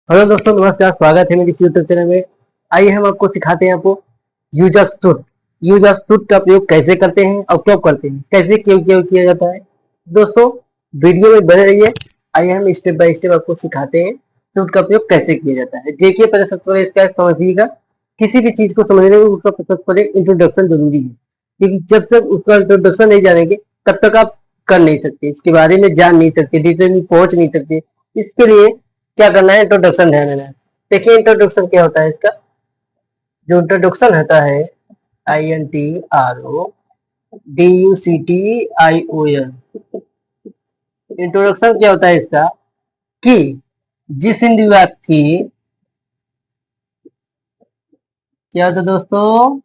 Hello दोस्तों, नमस्कार। स्वागत है मेरे इस यूट्यूब चैनल में। आइए हम आपको सिखाते हैं आपको use of suit. Use of suit का प्रयोग कैसे करते हैं और क्यों करते हैं, कैसे क्यों क्यों किया जाता है। दोस्तों, वीडियो में बने रहिए। आइए हम स्टेप बाय स्टेप आपको सिखाते हैं सूट का प्रयोग कैसे किया जाता है। देखिए, पहले सबसे पहले इसका समझिएगा। किसी भी चीज को समझने में उसका सबसे पहले इंट्रोडक्शन जरूरी है, क्योंकि जब तक उसका इंट्रोडक्शन नहीं जानेंगे तब तक आप कर नहीं सकते, इसके बारे में जान नहीं सकते, डिटेल में पहुंच नहीं सकते। इसके लिए क्या करना है, इंट्रोडक्शन ध्यान देना है। देखिए, इंट्रोडक्शन क्या होता है इसका। जो इंट्रोडक्शन होता है, INTRODUCTION। इंट्रोडक्शन क्या होता है इसका कि जिस हिंदी वाक्य की क्या होता है दोस्तों,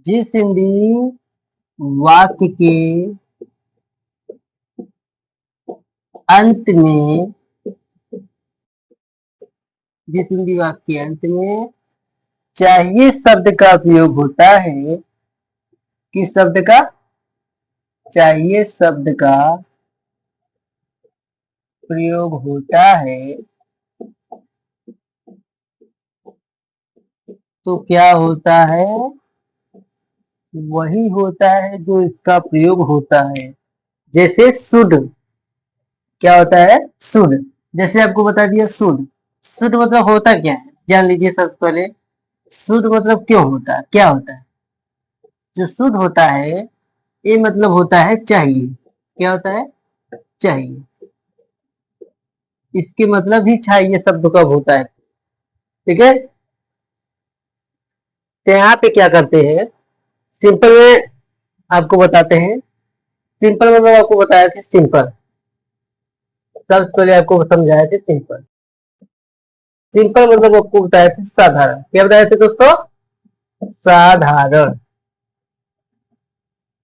जिस हिंदी वाक्य के अंत में, जिस हिंदी वाक्य के अंत में चाहिए शब्द का उपयोग होता है, किस शब्द का, चाहिए शब्द का प्रयोग होता है, तो क्या होता है, वही होता है जो इसका प्रयोग होता है। जैसे शुड, क्या होता है, शुड। जैसे आपको बता दिया शुड। शुड मतलब होता क्या है, जान लीजिए सबसे पहले। शुड मतलब क्यों होता है, क्या होता है। जो शुड होता है, ये मतलब होता है चाहिए। क्या होता है, चाहिए। इसके मतलब ही चाहिए शब्द कब होता है, ठीक है। तो यहाँ पे क्या करते हैं, सिंपल में आपको बताते हैं। सिंपल मतलब आपको बताया था, सिंपल। सबसे पहले आपको समझाया था सिंपल। सिंपल मतलब आपको बताया था साधारण। क्या बताया था दोस्तों, साधारण,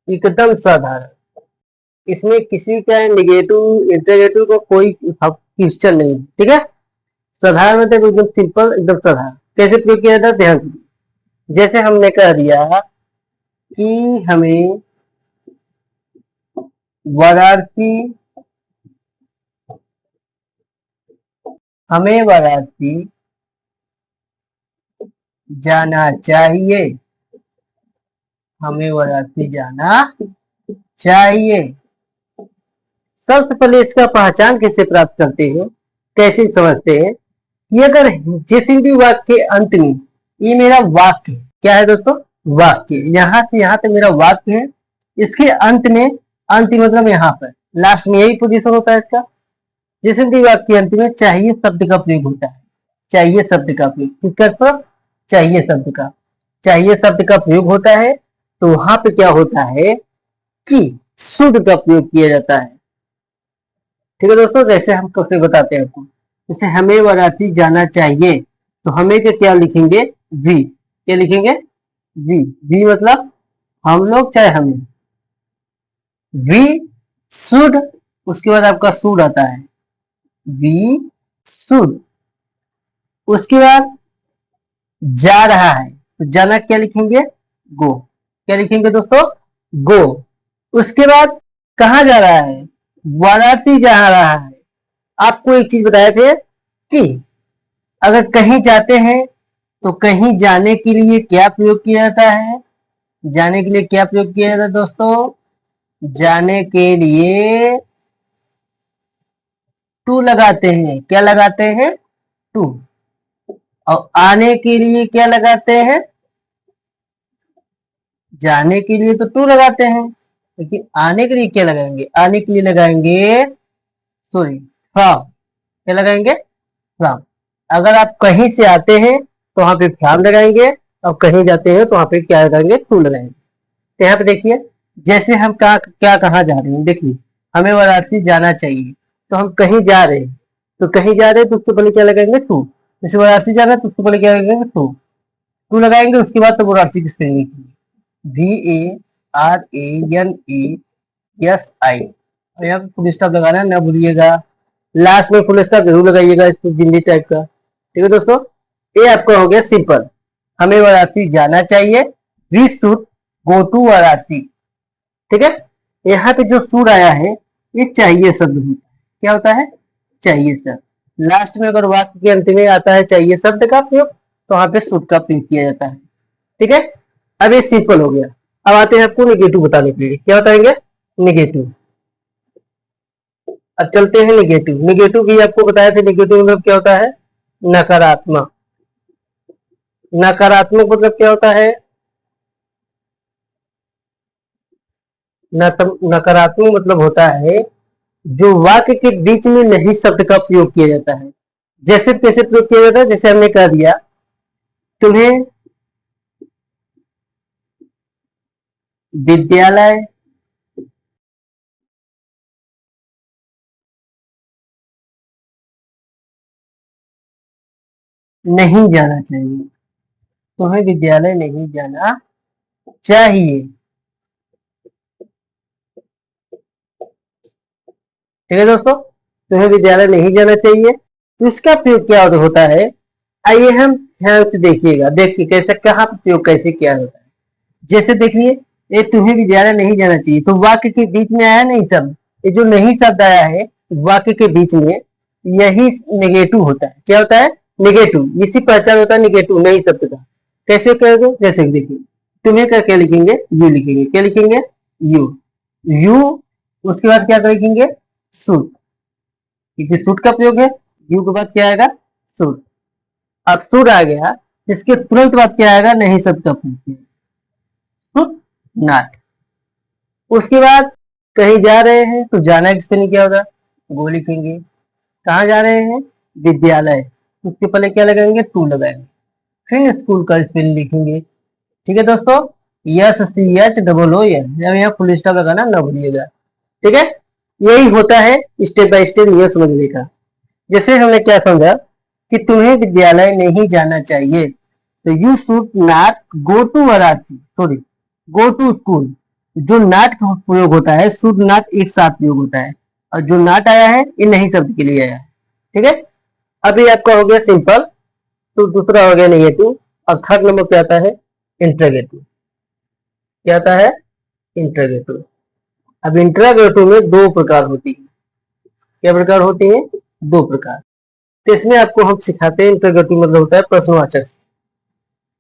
एकदम साधारण। इसमें किसी का निगेटिव इंटरगेटिव का कोई क्वेश्चन नहीं, ठीक है। साधारण मतलब एकदम सिंपल, एकदम साधारण। कैसे प्रयोग किया जाता है, ध्यान दीजिए। जैसे हमने कह दिया कि हमें वाराणसी, हमें वाराणसी जाना चाहिए, हमें वाराणसी जाना चाहिए। सबसे पहले इसका पहचान कैसे प्राप्त करते हैं, कैसे समझते हैं कि अगर जिस हिंदी वाक्य के अंत में, ये मेरा वाक्य क्या है दोस्तों, वाक्य, यहां से यहां तक मेरा वाक्य है। इसके अंत में, अंत मतलब यहाँ पर लास्ट में यही पोजीशन होता है इसका। जिस हिंदी वाक्य के अंत में चाहिए शब्द का प्रयोग होता है, चाहिए शब्द का प्रयोग, किसका प्रयोग, चाहिए शब्द का, चाहिए शब्द का प्रयोग होता है। तो वहां पे क्या होता है कि शुड का प्रयोग किया जाता है, ठीक है दोस्तों। जैसे हम कैसे बताते हैं आपको, जैसे हमें वाराणसी जाना चाहिए, तो हमें के क्या लिखेंगे, वी। क्या लिखेंगे, वी। वी मतलब हम लोग चाहे हमें, वी शुड। उसके बाद आपका शुड आता है, वी शुड। उसके बाद जा रहा है, तो जाना क्या लिखेंगे, गो। क्या लिखेंगे दोस्तों, गो। उसके बाद कहाँ जा रहा है, वाराणसी जा रहा है। आपको एक चीज बताए थे कि अगर कहीं जाते हैं तो कहीं जाने के लिए क्या प्रयोग किया जाता है, जाने के लिए क्या प्रयोग किया जाता है दोस्तों, जाने के लिए टू लगाते हैं। क्या लगाते हैं, टू। और आने के लिए क्या लगाते हैं, जाने के लिए तो टू लगाते हैं, लेकिन आने के लिए क्या लगाएंगे, आने के लिए लगाएंगे, सॉरी, फ्रॉम। क्या लगाएंगे, फ्रॉम। अगर आप कहीं से आते हैं तो वहां पे फ्रॉम लगाएंगे, और कहीं जाते हैं तो वहां पे क्या लगाएंगे, टू लगाएंगे। तो यहाँ पे देखिए, जैसे हम क्या कहाँ जा रहे हैं, देखिए हमें वाराणसी जाना चाहिए, तो हम कहीं जा रहे हैं, तो कहीं जा रहे हैं तो उसके पहले क्या लगाएंगे, टू। जैसे वाराणसी जाना है तो उसके पहले क्या लगाएंगे, टू। टू लगाएंगे, उसके बाद तो वाराणसी की स्पेलिंग लिखेंगे, VARANESI। और यहाँ पे फुल स्टॉप लगाना है, ना भूलिएगा। लास्ट में फुल स्टॉप जरूर लगाइएगा, इसको बिंदी टाइप का, ठीक है दोस्तों। ये आपका हो गया सिंपल। हमें वाराणसी जाना चाहिए, we should go to Varanasi, ठीक है। यहाँ पे जो शुड आया है, ये चाहिए शब्द होता है। क्या होता है, चाहिए शब्द। लास्ट में अगर वाक्य के अंत में आता है चाहिए शब्द का प्रयोग, तो वहां पे शुड का प्रयोग किया जाता है। ठीक है, अब ये सिंपल हो गया। अब आते हैं आपको निगेटिव बताने के लिए। क्या बताएंगे? निगेटिव। अब चलते हैं निगेटिव। निगेटिव भी आपको बताया था, निगेटिव मतलब क्या होता है? नकारात्मक। नकारात्मक मतलब क्या होता है? नकारात्मक मतलब होता है जो वाक्य के बीच में नहीं शब्द का प्रयोग किया जाता है। जैसे कैसे प्रयोग किया जाता है? जैसे हमने कह दिया तुम्हें विद्यालय नहीं जाना चाहिए। तुम्हें विद्यालय नहीं जाना चाहिए। ठीक है दोस्तों, तुम्हें विद्यालय नहीं जाना चाहिए। तो इसका प्रयोग क्या होता है? आइए हम ध्यान से देखिएगा, देखिए कैसे कहाँ पे प्रयोग कैसे किया होता है। जैसे देखिए, ये तुम्हें विद्यालय नहीं जाना चाहिए, तो वाक्य के बीच में आया नहीं शब्द। ये जो नहीं शब्द आया है वाक्य के बीच में, यही नेगेटिव होता है। क्या होता है? नेगेटिव। इसी पहचान होता है नेगेटिव नहीं शब्द का। कैसे करोगे? जैसे देखिए, तुम्हें का क्या लिखेंगे? यू लिखेंगे। क्या लिखेंगे? यू। यू, उसके बाद क्या लिखेंगे? शुड, क्योंकि शुड का प्रयोग है। यू के बाद क्या आएगा? शुड। अब शुड आ गया, इसके तुरंत बाद क्या आएगा? नहीं शब्द का प्रयोग, शुड नॉट। उसके बाद कहीं जा रहे हैं तो जाना की स्पेलिंग क्या होगा? गो लिखेंगे। कहाँ जा रहे हैं? विद्यालय। उसके पहले क्या लगाएंगे? टू लगाएंगे। फिर स्कूल का स्पेलिंग लिखेंगे। ठीक है दोस्तों, yes C H double O N, जब यहाँ फुल स्टॉप लगाना ना भूलिएगा। ठीक है, यही होता है स्टेप बाय स्टेप नियम समझने का। जैसे हमने क्या समझा कि तुम्हें विद्यालय नहीं जाना चाहिए, तो you should not go to वराती, सॉरी, गो टू स्कूल। जो नाट का प्रयोग होता है, शुड नॉट एक साथ प्रयोग होता है, और जो नाट आया है ये नहीं शब्द के लिए आया है। ठीक है, अभी आपका हो गया सिंपल, तो दूसरा हो गया नेगेटिव। अब थर्ड नंबर पे आता है इंटरगेटिव। क्या आता है? इंटरगेटिव। अब इंटरगेटिव में दो प्रकार होती है। क्या प्रकार होती है? दो प्रकार। तो इसमें आपको हम सिखाते हैं, इंटरगेटिव मतलब होता है प्रश्नवाचक।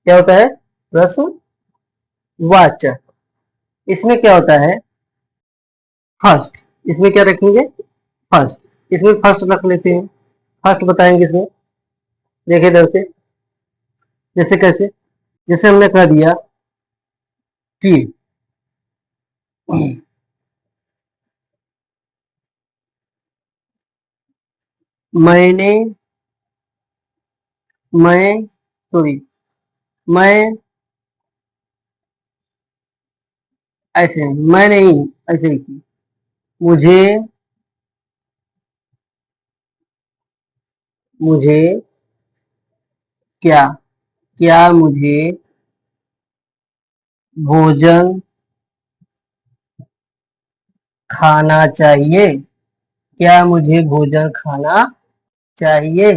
क्या होता है? प्रश्नवाचक। इसमें क्या होता है? फर्स्ट। इसमें क्या रखेंगे? फर्स्ट। इसमें फर्स्ट रख लेते हैं। फर्स्ट बताएंगे इसमें, देखिए इधर से। जैसे कैसे? जैसे हमने कह दिया कि मैंने, मैं, सॉरी, मैं, ऐसे नहीं, मैं नहीं, ऐसे लिखिए। मुझे, मुझे क्या, क्या मुझे भोजन खाना चाहिए? क्या मुझे भोजन खाना चाहिए?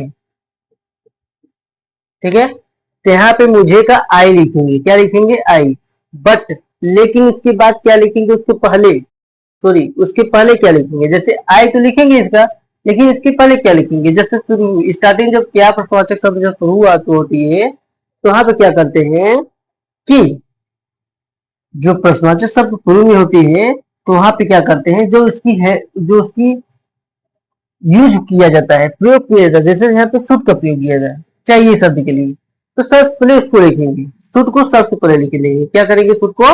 ठीक है, तो यहाँ पे मुझे का आई लिखेंगे। क्या लिखेंगे? आई। बट लेकिन उसके बाद क्या लिखेंगे? उसके पहले, सॉरी, उसके पहले क्या लिखेंगे? जैसे आई तो लिखेंगे इसका, लेकिन इसके पहले क्या लिखेंगे? जैसे स्टार्टिंग जब क्या प्रश्नवाचक शब्द जब शुरुआत होती है, तो वहां पे क्या करते हैं कि जो प्रश्नवाचक शब्द शुरू में होती है, तो वहां पे क्या करते हैं, जो उसकी है, जो उसकी यूज किया जाता है, प्रयोग किया जाता है, जैसे यहाँ पे शुड का प्रयोग किया जाए चाहिए शब्द के लिए, तो सबसे पहले उसको लिखेंगे। शुड को सबसे पहले लिख लेंगे। क्या करेंगे? शुड को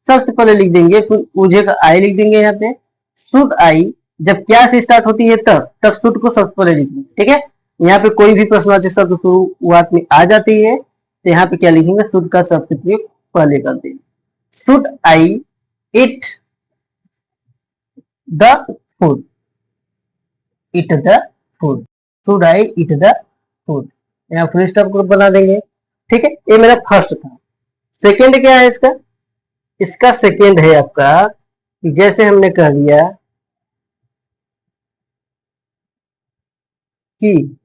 सबसे पहले लिख देंगे, फिर मुझे का आई लिख देंगे यहाँ पे। शुड आई जब क्या से स्टार्ट होती है, तब शुड को सबसे पहले लिखेंगे। ठीक है, यहाँ पे कोई भी प्रश्नवाचक शब्द शुरुआत में आ जाती है, तो यहाँ पे क्या लिखेंगे? शुड का सबसे प्रयोग पहले करते हैं। Should I it the food, it the food, should I it the food, यहाँ फुल स्टॉप को बना देंगे। ठीक है, ये मेरा फर्स्ट था। सेकंड क्या है इसका? इसका सेकंड है आपका कि जैसे हमने कह दिया कि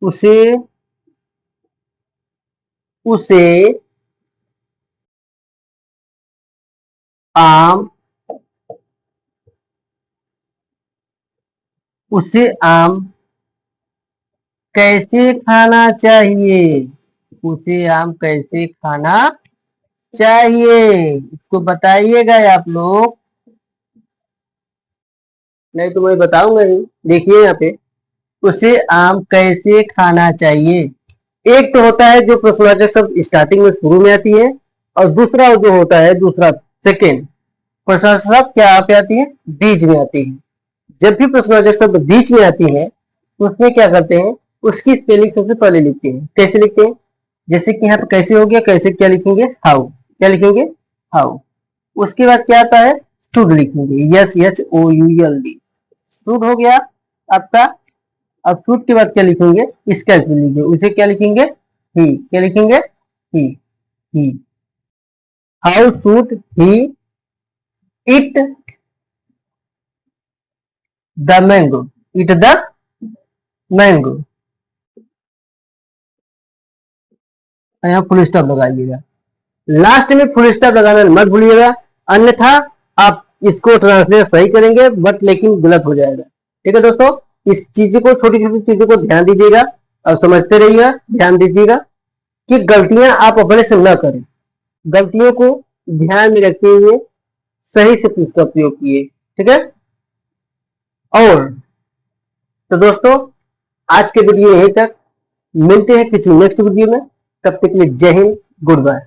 उसे, उसे आम, उसे आम कैसे खाना चाहिए? उसे आम कैसे खाना चाहिए, इसको बताइएगा आप लोग, नहीं तो मैं बताऊंगा ही। देखिए यहाँ पे, उसे आम कैसे खाना चाहिए। एक तो होता है जो प्रश्नवाचक शब्द स्टार्टिंग में शुरू में आती है, और दूसरा जो होता है दूसरा सेकेंड प्रश्नवाचक शब्द क्या पे आती है, बीच में आती है। जब भी प्रश्नवाचक शब्द बीच में आती है तो उसमें क्या करते हैं, उसकी स्पेलिंग सबसे पहले लिखते हैं। कैसे लिखते हैं, जैसे कि यहाँ पे कैसे हो गया, कैसे क्या लिखेंगे, हाउ, क्या लिखेंगे, हाउ। उसके बाद क्या आता है, शुड लिखेंगे, yes H O U L D, should हो गया आपका। अब शुड के बाद क्या लिखेंगे, इसका लिखेंगे, उसे क्या लिखेंगे, ही, क्या लिखेंगे, he. How should he eat the mango, eat the mango. यहाँ फुल स्टॉप लगाइएगा, लास्ट में फुल स्टॉप लगाना मत भूलिएगा, अन्यथा आप इसको ट्रांसलेट सही करेंगे बट लेकिन गलत हो जाएगा। ठीक है दोस्तों, इस चीजों को, छोटी छोटी चीजों को ध्यान दीजिएगा और समझते रहिएगा, ध्यान दीजिएगा कि गलतियां आप अपने से न करें। गलतियों को ध्यान में रखते हुए सही से इसका प्रयोग किए। ठीक है, और तो दोस्तों आज के वीडियो यहीं तक, मिलते हैं किसी नेक्स्ट वीडियो में, तब तक के लिए जय हिंद, गुड बाय।